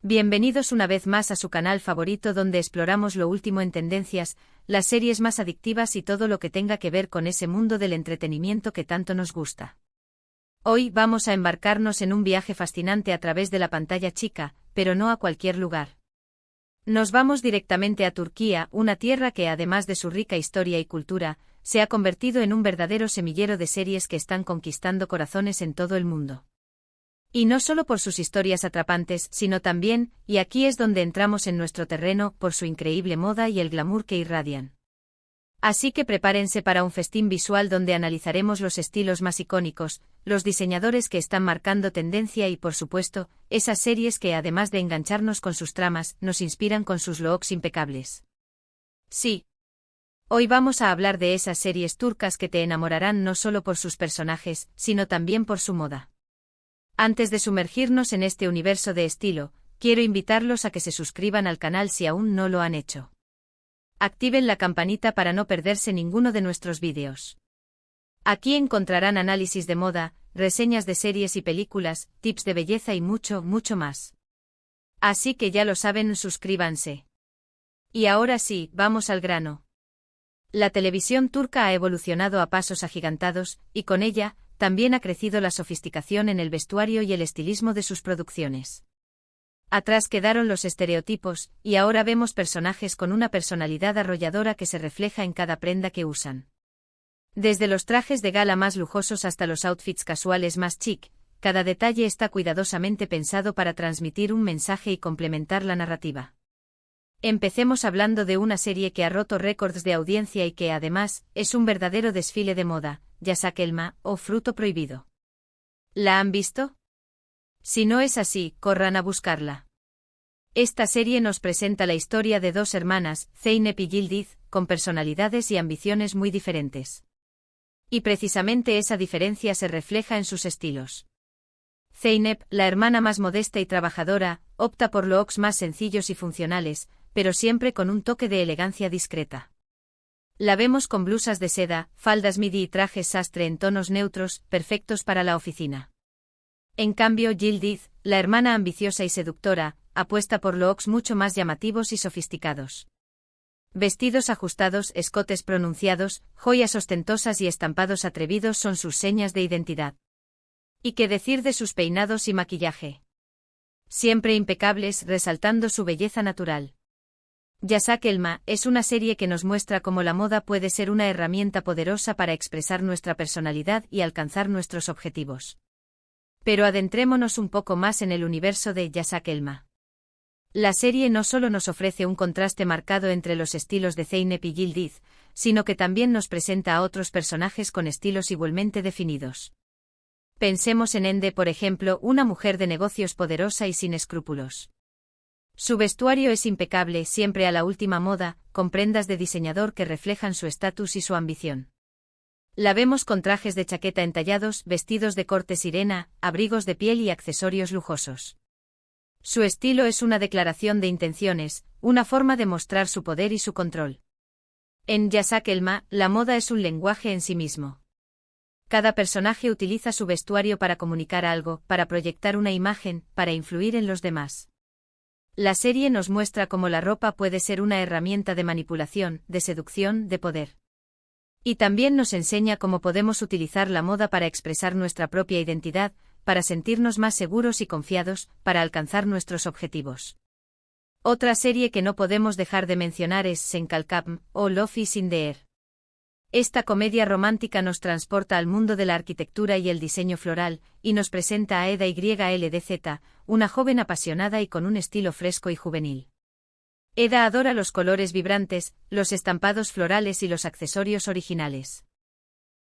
Bienvenidos una vez más a su canal favorito donde exploramos lo último en tendencias, las series más adictivas y todo lo que tenga que ver con ese mundo del entretenimiento que tanto nos gusta. Hoy vamos a embarcarnos en un viaje fascinante a través de la pantalla chica, pero no a cualquier lugar. Nos vamos directamente a Turquía, una tierra que además de su rica historia y cultura, se ha convertido en un verdadero semillero de series que están conquistando corazones en todo el mundo. Y no solo por sus historias atrapantes, sino también, y aquí es donde entramos en nuestro terreno, por su increíble moda y el glamour que irradian. Así que prepárense para un festín visual donde analizaremos los estilos más icónicos, los diseñadores que están marcando tendencia y por supuesto, esas series que además de engancharnos con sus tramas, nos inspiran con sus looks impecables. Sí. Hoy vamos a hablar de esas series turcas que te enamorarán no solo por sus personajes, sino también por su moda. Antes de sumergirnos en este universo de estilo, quiero invitarlos a que se suscriban al canal si aún no lo han hecho. Activen la campanita para no perderse ninguno de nuestros vídeos. Aquí encontrarán análisis de moda, reseñas de series y películas, tips de belleza y mucho, mucho más. Así que ya lo saben, suscríbanse. Y ahora sí, vamos al grano. La televisión turca ha evolucionado a pasos agigantados, y con ella, también ha crecido la sofisticación en el vestuario y el estilismo de sus producciones. Atrás quedaron los estereotipos, y ahora vemos personajes con una personalidad arrolladora que se refleja en cada prenda que usan. Desde los trajes de gala más lujosos hasta los outfits casuales más chic, cada detalle está cuidadosamente pensado para transmitir un mensaje y complementar la narrativa. Empecemos hablando de una serie que ha roto récords de audiencia y que además, es un verdadero desfile de moda, Yasak Elma, o Fruto Prohibido. ¿La han visto? Si no es así, corran a buscarla. Esta serie nos presenta la historia de dos hermanas, Zeynep y Yildiz, con personalidades y ambiciones muy diferentes. Y precisamente esa diferencia se refleja en sus estilos. Zeynep, la hermana más modesta y trabajadora, opta por looks más sencillos y funcionales, pero siempre con un toque de elegancia discreta. La vemos con blusas de seda, faldas midi y trajes sastre en tonos neutros, perfectos para la oficina. En cambio, Yildiz, la hermana ambiciosa y seductora, apuesta por looks mucho más llamativos y sofisticados. Vestidos ajustados, escotes pronunciados, joyas ostentosas y estampados atrevidos son sus señas de identidad. ¿Y qué decir de sus peinados y maquillaje? Siempre impecables, resaltando su belleza natural. Yasak Elma es una serie que nos muestra cómo la moda puede ser una herramienta poderosa para expresar nuestra personalidad y alcanzar nuestros objetivos. Pero adentrémonos un poco más en el universo de Yasak Elma. La serie no solo nos ofrece un contraste marcado entre los estilos de Zeynep y Yildiz, sino que también nos presenta a otros personajes con estilos igualmente definidos. Pensemos en Ende, por ejemplo, una mujer de negocios poderosa y sin escrúpulos. Su vestuario es impecable, siempre a la última moda, con prendas de diseñador que reflejan su estatus y su ambición. La vemos con trajes de chaqueta entallados, vestidos de corte sirena, abrigos de piel y accesorios lujosos. Su estilo es una declaración de intenciones, una forma de mostrar su poder y su control. En Yasak Elma, la moda es un lenguaje en sí mismo. Cada personaje utiliza su vestuario para comunicar algo, para proyectar una imagen, para influir en los demás. La serie nos muestra cómo la ropa puede ser una herramienta de manipulación, de seducción, de poder. Y también nos enseña cómo podemos utilizar la moda para expresar nuestra propia identidad, para sentirnos más seguros y confiados, para alcanzar nuestros objetivos. Otra serie que no podemos dejar de mencionar es Senkalkapm, o Love is in the Air. Esta comedia romántica nos transporta al mundo de la arquitectura y el diseño floral, y nos presenta a Eda YLDZ, una joven apasionada y con un estilo fresco y juvenil. Eda adora los colores vibrantes, los estampados florales y los accesorios originales.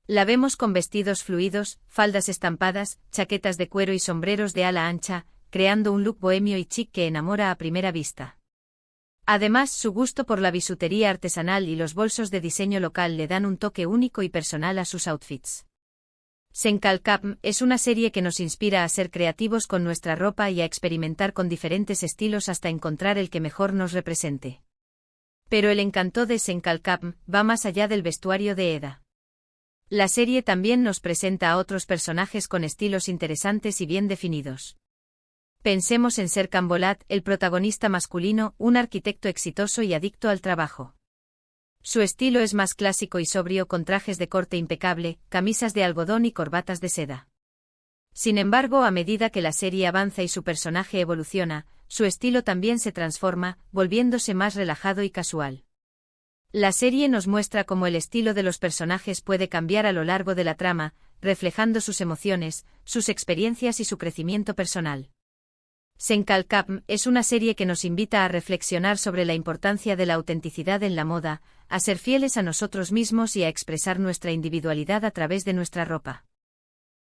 La vemos con vestidos fluidos, faldas estampadas, chaquetas de cuero y sombreros de ala ancha, creando un look bohemio y chic que enamora a primera vista. Además, su gusto por la bisutería artesanal y los bolsos de diseño local le dan un toque único y personal a sus outfits. Senkalkapm es una serie que nos inspira a ser creativos con nuestra ropa y a experimentar con diferentes estilos hasta encontrar el que mejor nos represente. Pero el encanto de Senkalkapm va más allá del vestuario de Eda. La serie también nos presenta a otros personajes con estilos interesantes y bien definidos. Pensemos en Serkan Bolat, el protagonista masculino, un arquitecto exitoso y adicto al trabajo. Su estilo es más clásico y sobrio, con trajes de corte impecable, camisas de algodón y corbatas de seda. Sin embargo, a medida que la serie avanza y su personaje evoluciona, su estilo también se transforma, volviéndose más relajado y casual. La serie nos muestra cómo el estilo de los personajes puede cambiar a lo largo de la trama, reflejando sus emociones, sus experiencias y su crecimiento personal. Senkalkam es una serie que nos invita a reflexionar sobre la importancia de la autenticidad en la moda, a ser fieles a nosotros mismos y a expresar nuestra individualidad a través de nuestra ropa.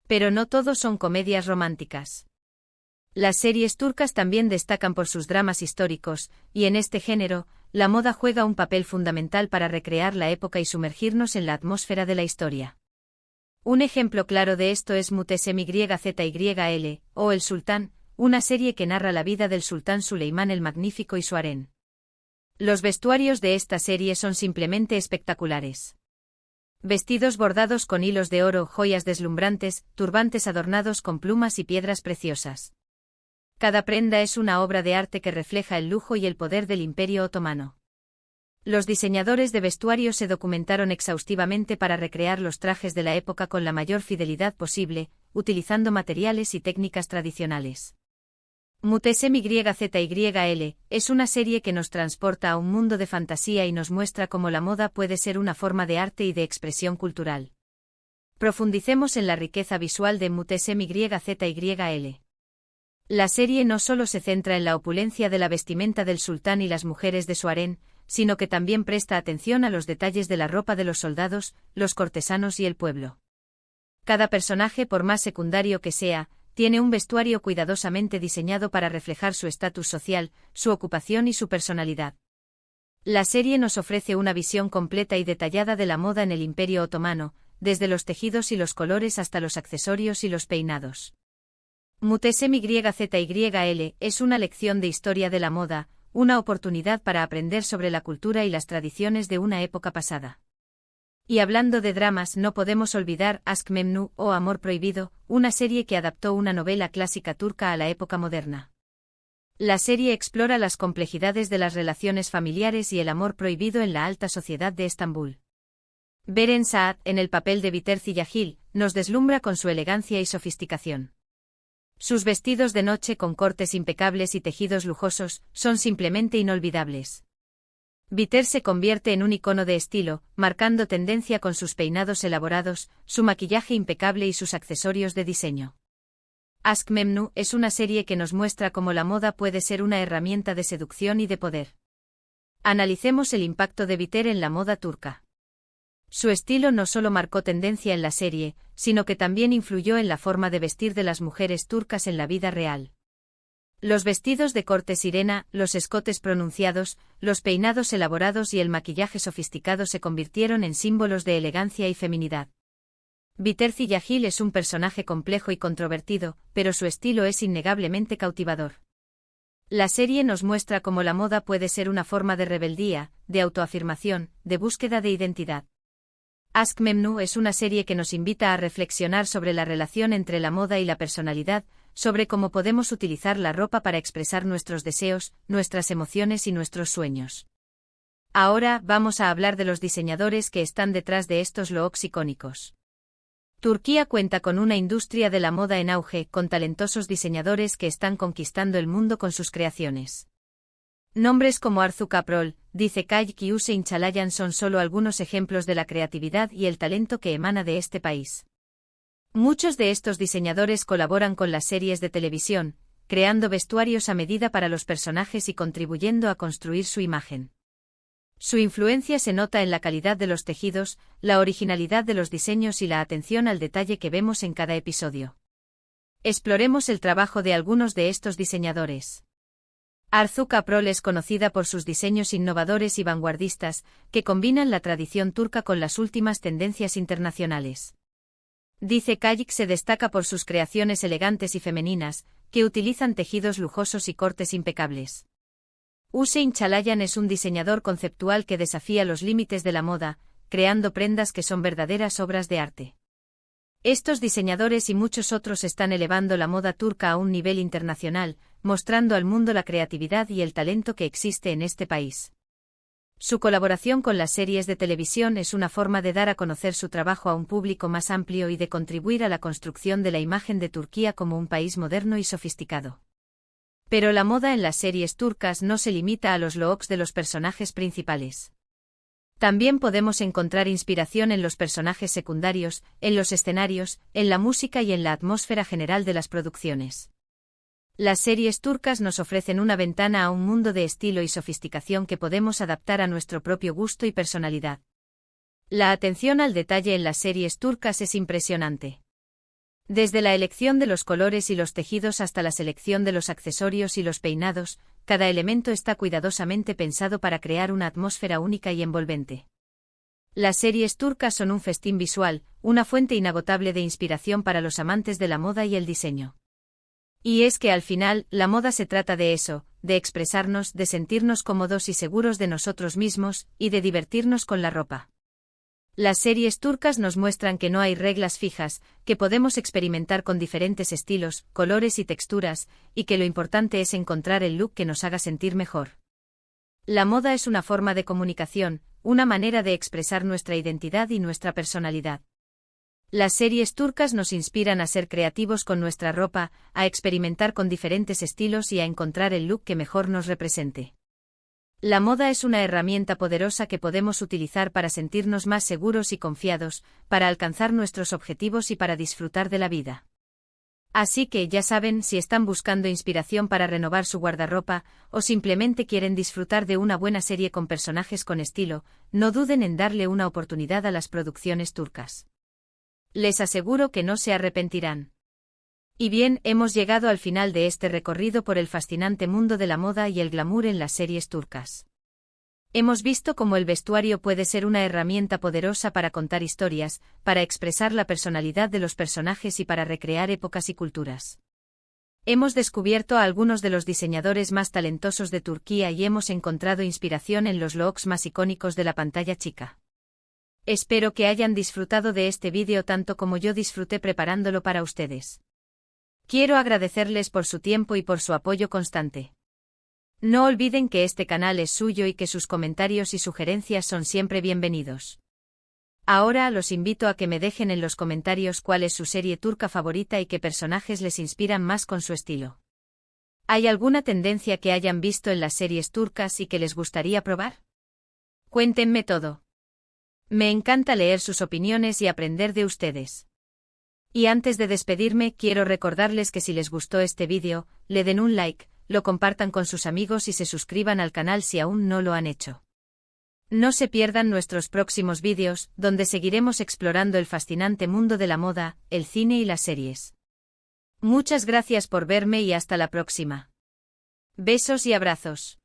Pero no todo son comedias románticas. Las series turcas también destacan por sus dramas históricos, y en este género, la moda juega un papel fundamental para recrear la época y sumergirnos en la atmósfera de la historia. Un ejemplo claro de esto es Mutesem-YZYL, o El Sultán, una serie que narra la vida del sultán Suleimán el Magnífico y su harén. Los vestuarios de esta serie son simplemente espectaculares. Vestidos bordados con hilos de oro, joyas deslumbrantes, turbantes adornados con plumas y piedras preciosas. Cada prenda es una obra de arte que refleja el lujo y el poder del Imperio Otomano. Los diseñadores de vestuario se documentaron exhaustivamente para recrear los trajes de la época con la mayor fidelidad posible, utilizando materiales y técnicas tradicionales. Mutesem-YZYL es una serie que nos transporta a un mundo de fantasía y nos muestra cómo la moda puede ser una forma de arte y de expresión cultural. Profundicemos en la riqueza visual de Mutesem-YZYL. La serie no solo se centra en la opulencia de la vestimenta del sultán y las mujeres de su harén, sino que también presta atención a los detalles de la ropa de los soldados, los cortesanos y el pueblo. Cada personaje, por más secundario que sea, tiene un vestuario cuidadosamente diseñado para reflejar su estatus social, su ocupación y su personalidad. La serie nos ofrece una visión completa y detallada de la moda en el Imperio Otomano, desde los tejidos y los colores hasta los accesorios y los peinados. Mutesem-YZYL es una lección de historia de la moda, una oportunidad para aprender sobre la cultura y las tradiciones de una época pasada. Y hablando de dramas, no podemos olvidar Aşk Memnu o Amor Prohibido, una serie que adaptó una novela clásica turca a la época moderna. La serie explora las complejidades de las relaciones familiares y el amor prohibido en la alta sociedad de Estambul. Beren Saat, en el papel de Biter Ziyagil, nos deslumbra con su elegancia y sofisticación. Sus vestidos de noche con cortes impecables y tejidos lujosos son simplemente inolvidables. Biter se convierte en un icono de estilo, marcando tendencia con sus peinados elaborados, su maquillaje impecable y sus accesorios de diseño. Aşk Memnu es una serie que nos muestra cómo la moda puede ser una herramienta de seducción y de poder. Analicemos el impacto de Biter en la moda turca. Su estilo no solo marcó tendencia en la serie, sino que también influyó en la forma de vestir de las mujeres turcas en la vida real. Los vestidos de corte sirena, los escotes pronunciados, los peinados elaborados y el maquillaje sofisticado se convirtieron en símbolos de elegancia y feminidad. Biter Ziyagil es un personaje complejo y controvertido, pero su estilo es innegablemente cautivador. La serie nos muestra cómo la moda puede ser una forma de rebeldía, de autoafirmación, de búsqueda de identidad. Aşk Memnu es una serie que nos invita a reflexionar sobre la relación entre la moda y la personalidad, sobre cómo podemos utilizar la ropa para expresar nuestros deseos, nuestras emociones y nuestros sueños. Ahora vamos a hablar de los diseñadores que están detrás de estos looks icónicos. Turquía cuenta con una industria de la moda en auge, con talentosos diseñadores que están conquistando el mundo con sus creaciones. Nombres como Arzu Kaprol, Dice Kayk y Hüseyin Çalayan son solo algunos ejemplos de la creatividad y el talento que emana de este país. Muchos de estos diseñadores colaboran con las series de televisión, creando vestuarios a medida para los personajes y contribuyendo a construir su imagen. Su influencia se nota en la calidad de los tejidos, la originalidad de los diseños y la atención al detalle que vemos en cada episodio. Exploremos el trabajo de algunos de estos diseñadores. Arzu Kaprol es conocida por sus diseños innovadores y vanguardistas, que combinan la tradición turca con las últimas tendencias internacionales. Dice Kayk se destaca por sus creaciones elegantes y femeninas, que utilizan tejidos lujosos y cortes impecables. Hüseyin Çalayan es un diseñador conceptual que desafía los límites de la moda, creando prendas que son verdaderas obras de arte. Estos diseñadores y muchos otros están elevando la moda turca a un nivel internacional, mostrando al mundo la creatividad y el talento que existe en este país. Su colaboración con las series de televisión es una forma de dar a conocer su trabajo a un público más amplio y de contribuir a la construcción de la imagen de Turquía como un país moderno y sofisticado. Pero la moda en las series turcas no se limita a los looks de los personajes principales. También podemos encontrar inspiración en los personajes secundarios, en los escenarios, en la música y en la atmósfera general de las producciones. Las series turcas nos ofrecen una ventana a un mundo de estilo y sofisticación que podemos adaptar a nuestro propio gusto y personalidad. La atención al detalle en las series turcas es impresionante. Desde la elección de los colores y los tejidos hasta la selección de los accesorios y los peinados, cada elemento está cuidadosamente pensado para crear una atmósfera única y envolvente. Las series turcas son un festín visual, una fuente inagotable de inspiración para los amantes de la moda y el diseño. Y es que al final, la moda se trata de eso, de expresarnos, de sentirnos cómodos y seguros de nosotros mismos, y de divertirnos con la ropa. Las series turcas nos muestran que no hay reglas fijas, que podemos experimentar con diferentes estilos, colores y texturas, y que lo importante es encontrar el look que nos haga sentir mejor. La moda es una forma de comunicación, una manera de expresar nuestra identidad y nuestra personalidad. Las series turcas nos inspiran a ser creativos con nuestra ropa, a experimentar con diferentes estilos y a encontrar el look que mejor nos represente. La moda es una herramienta poderosa que podemos utilizar para sentirnos más seguros y confiados, para alcanzar nuestros objetivos y para disfrutar de la vida. Así que ya saben, si están buscando inspiración para renovar su guardarropa, o simplemente quieren disfrutar de una buena serie con personajes con estilo, no duden en darle una oportunidad a las producciones turcas. Les aseguro que no se arrepentirán. Y bien, hemos llegado al final de este recorrido por el fascinante mundo de la moda y el glamour en las series turcas. Hemos visto cómo el vestuario puede ser una herramienta poderosa para contar historias, para expresar la personalidad de los personajes y para recrear épocas y culturas. Hemos descubierto a algunos de los diseñadores más talentosos de Turquía y hemos encontrado inspiración en los looks más icónicos de la pantalla chica. Espero que hayan disfrutado de este vídeo tanto como yo disfruté preparándolo para ustedes. Quiero agradecerles por su tiempo y por su apoyo constante. No olviden que este canal es suyo y que sus comentarios y sugerencias son siempre bienvenidos. Ahora los invito a que me dejen en los comentarios cuál es su serie turca favorita y qué personajes les inspiran más con su estilo. ¿Hay alguna tendencia que hayan visto en las series turcas y que les gustaría probar? Cuéntenme todo. Me encanta leer sus opiniones y aprender de ustedes. Y antes de despedirme, quiero recordarles que si les gustó este vídeo, le den un like, lo compartan con sus amigos y se suscriban al canal si aún no lo han hecho. No se pierdan nuestros próximos vídeos, donde seguiremos explorando el fascinante mundo de la moda, el cine y las series. Muchas gracias por verme y hasta la próxima. Besos y abrazos.